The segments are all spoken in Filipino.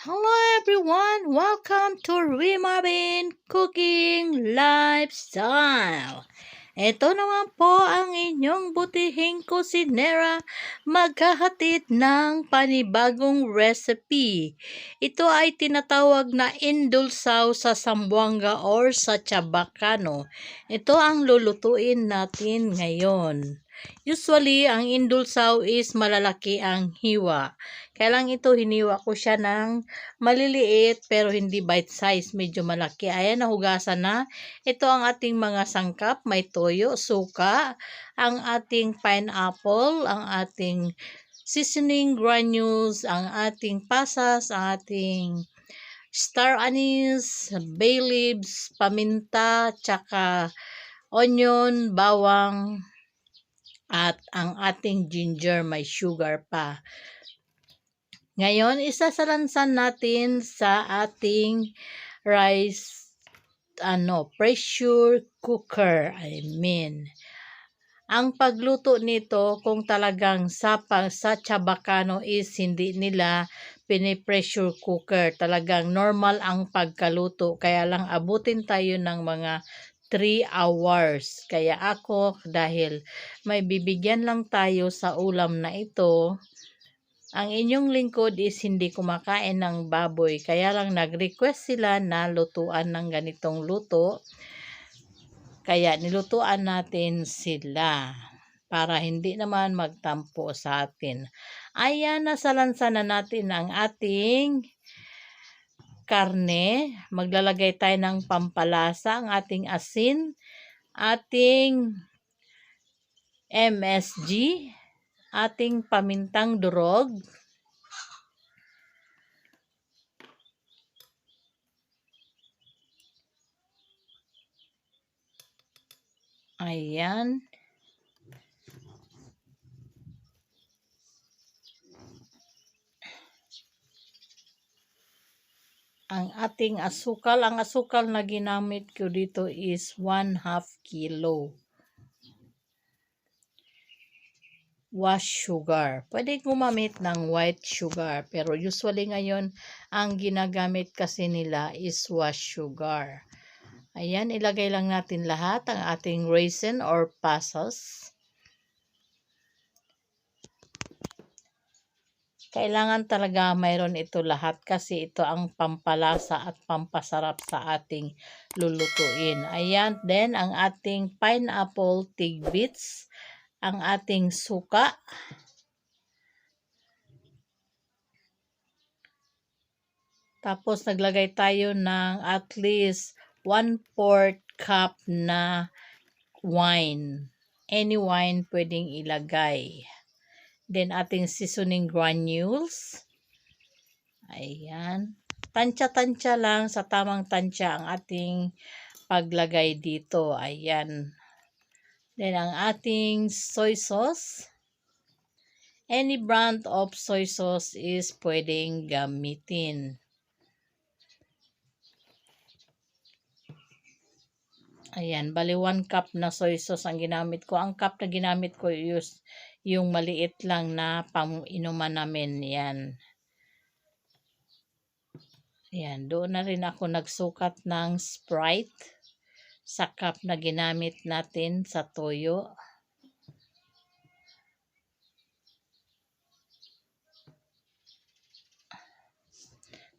Hello everyone! Welcome to Rimabin Cooking Lifestyle. Ito naman po ang inyong butihing kusinera maghahatid ng panibagong recipe. Ito ay tinatawag na indulsaw sa Zamboanga or sa Chabacano. Ito ang lulutuin natin ngayon. Usually, ang indulsaw is malalaki ang hiwa. Kaya lang ito, hiniwa ko siya ng maliliit pero hindi bite size, medyo malaki. Ayan, nahugasan na. Ito ang ating mga sangkap, may toyo, suka, ang ating pineapple, ang ating seasoning granules, ang ating pasas, ang ating star anise, bay leaves, paminta, tsaka onion, bawang, at ang ating ginger, may sugar pa. Ngayon, isasalansan natin sa ating rice, pressure cooker. Ang pagluto nito, kung talagang sa Chabacano is hindi nila pinipressure cooker. Talagang normal ang pagkaluto. Kaya lang abutin tayo ng mga 3 hours. Kaya ako, dahil may bibigyan lang tayo sa ulam na ito, ang inyong lingkod is hindi kumakain ng baboy. Kaya lang nag-request sila na lutuan ng ganitong luto. Kaya nilutuan natin sila para hindi naman magtampo sa atin. Ayan, nasalansan na natin ang ating karne. Maglalagay tayo ng pampalasa, ang ating asin, ating MSG, ating pamintang durog, ayan, ang ating asukal. Ang asukal na ginamit ko dito is 1/2 kilo. Wash sugar. Pwede gumamit ng white sugar. Pero usually ngayon, ang ginagamit kasi nila is wash sugar. Ayan, ilagay lang natin lahat ang ating raisin or pasas. Kailangan talaga mayroon ito lahat kasi ito ang pampalasa at pampasarap sa ating lulutuin. Ayan, then ang ating pineapple tidbits, ang ating suka, tapos naglagay tayo ng at least 1/4 cup na wine. Any wine pwedeng ilagay. Then ating seasoning granules. Ayan. Tansya-tansya lang, sa tamang tansya ang ating paglagay dito. Ayan. Then ang ating soy sauce. Any brand of soy sauce is pwedeng gamitin. Ayan, bali 1 cup na soy sauce ang ginamit ko. Ang cup na ginamit ko is yung maliit lang na pang-inuman namin. Yan. Ayan, doon na rin ako nagsukat ng Sprite sa cup na ginamit natin sa toyo.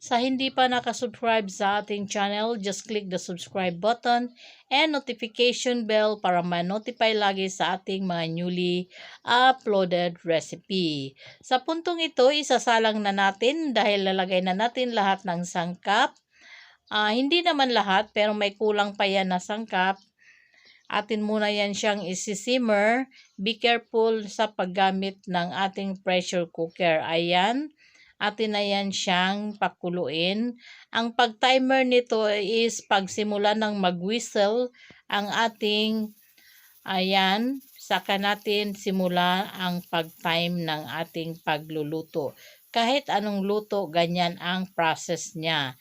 Sa hindi pa nakasubscribe sa ating channel, just click the subscribe button and notification bell para ma-notify lagi sa ating mga newly uploaded recipe. Sa puntong ito, isasalang na natin dahil lalagay na natin lahat ng sangkap. Hindi naman lahat pero may kulang pa yan na sangkap. Atin muna yan siyang isi-simmer. Be careful sa paggamit ng ating pressure cooker. Ayan. Atin na yan siyang pakuluin. Ang pag-timer nito is pagsimula ng mag-whistle ang ating, ayan, saka natin simula ang pag-time ng ating pagluluto. Kahit anong luto, ganyan ang process niya.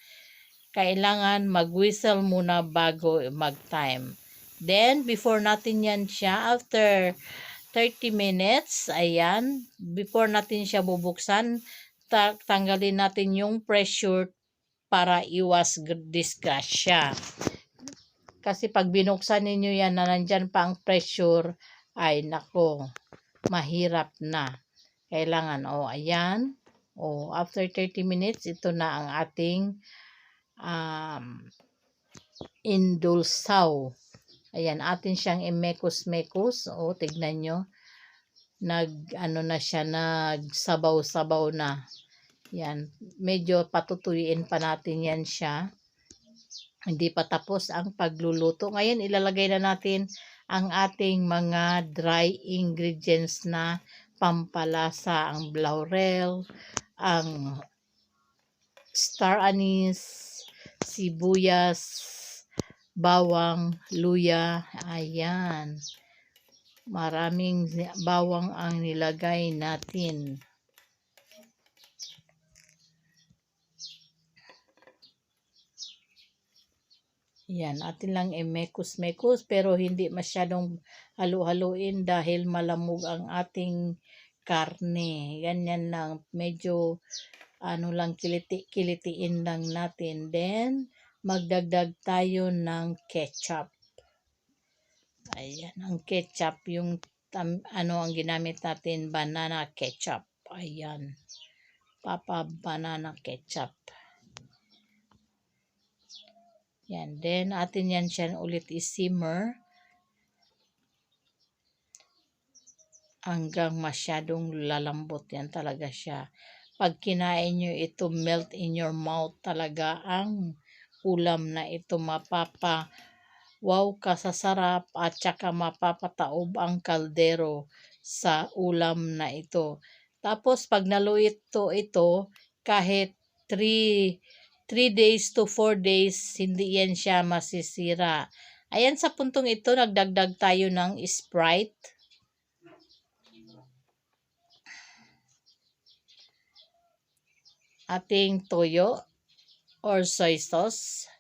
Kailangan mag-whistle muna bago mag-time. Then, before natin yan siya, after 30 minutes, ayan, before natin siya bubuksan, tanggalin natin yung pressure para iwas disgrasya. Kasi pag binuksan ninyo yan na nandyan pa ang pressure, ay nako, mahirap na. Kailangan, ayan. After 30 minutes, ito na ang ating indulsaw. Ayan, atin siyang imekos-mekos. Tignan nyo. Na siya, nagsabaw-sabaw na. Yan, medyo patutuyuin pa natin yan siya. Hindi pa tapos ang pagluluto. Ngayon, ilalagay na natin ang ating mga dry ingredients na pampalasa. Ang laurel, ang star anise, sibuyas, bawang, luya. Ayan. Maraming bawang ang nilagay natin. Yan, atin lang mekos-mekos pero hindi masyadong halu-haluin dahil malamog ang ating karne. Ganyan lang, medyo lang kilitiin lang natin. Then, magdagdag tayo ng ketchup. Ayan, ang ketchup, yung ang ginamit natin, banana ketchup. Ayan, banana ketchup. Yan, then atin yan siya ulit i-simmer hanggang masyadong lalambot. Yan talaga siya. Pag kinain nyo ito, melt in your mouth talaga ang ulam na ito. Wow ka sa sarap at saka mapapataob ang kaldero sa ulam na ito. Tapos pag naluit ito kahit 3 days to 4 days, hindi yan siya masisira. Ayan, sa puntong ito, nagdagdag tayo ng Sprite. Ating toyo or soy sauce.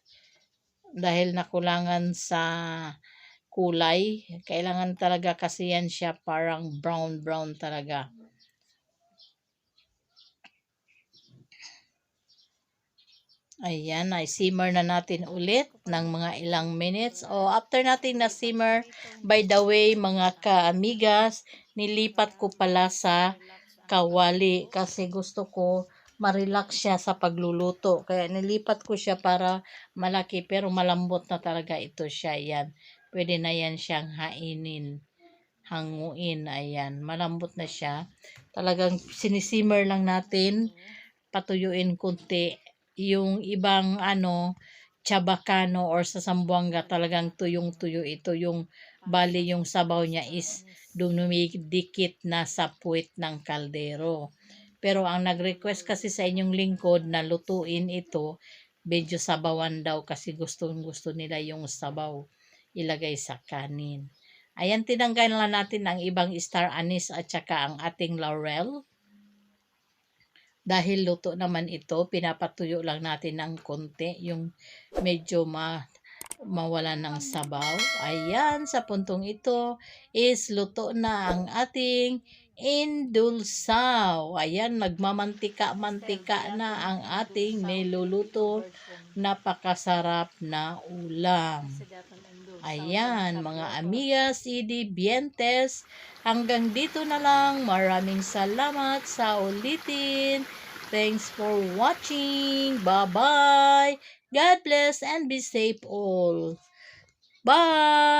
Dahil nakulangan sa kulay, kailangan talaga kasi yan siya parang brown talaga. Ayan, simmer na natin ulit ng mga ilang minutes. After natin na simmer, by the way, mga kaamigas, nilipat ko pala sa kawali kasi gusto ko ma-relax siya sa pagluluto. Kaya nilipat ko siya para malaki pero malambot na talaga ito siya. Ayan, pwede na yan siyang hanguin. Ayan, malambot na siya. Talagang sinisimmer lang natin, patuyuin kunti. Yung ibang Chabacano or sa Zamboanga talagang tuyong-tuyo ito. Yung bali yung sabaw niya is dumidikit na sa puwit ng kaldero. Pero ang nag-request kasi sa inyong lingkod na lutuin ito, medyo sabawan daw kasi gusto nila yung sabaw ilagay sa kanin. Ayan, tinanggal na natin ang ibang star anise at saka ang ating laurel. Dahil luto naman ito, pinapatuyo lang natin ng konti, yung medyo mawala ng sabaw. Ayan, sa puntong ito is luto na ang ating indulsaw. Ayan, nagmamantika-mantika na ang ating niluluto. Napakasarap na ulam. Ayan, mga amigas, dientes, hanggang dito na lang. Maraming salamat sa ulitin. Thanks for watching. Bye-bye. God bless and be safe all. Bye!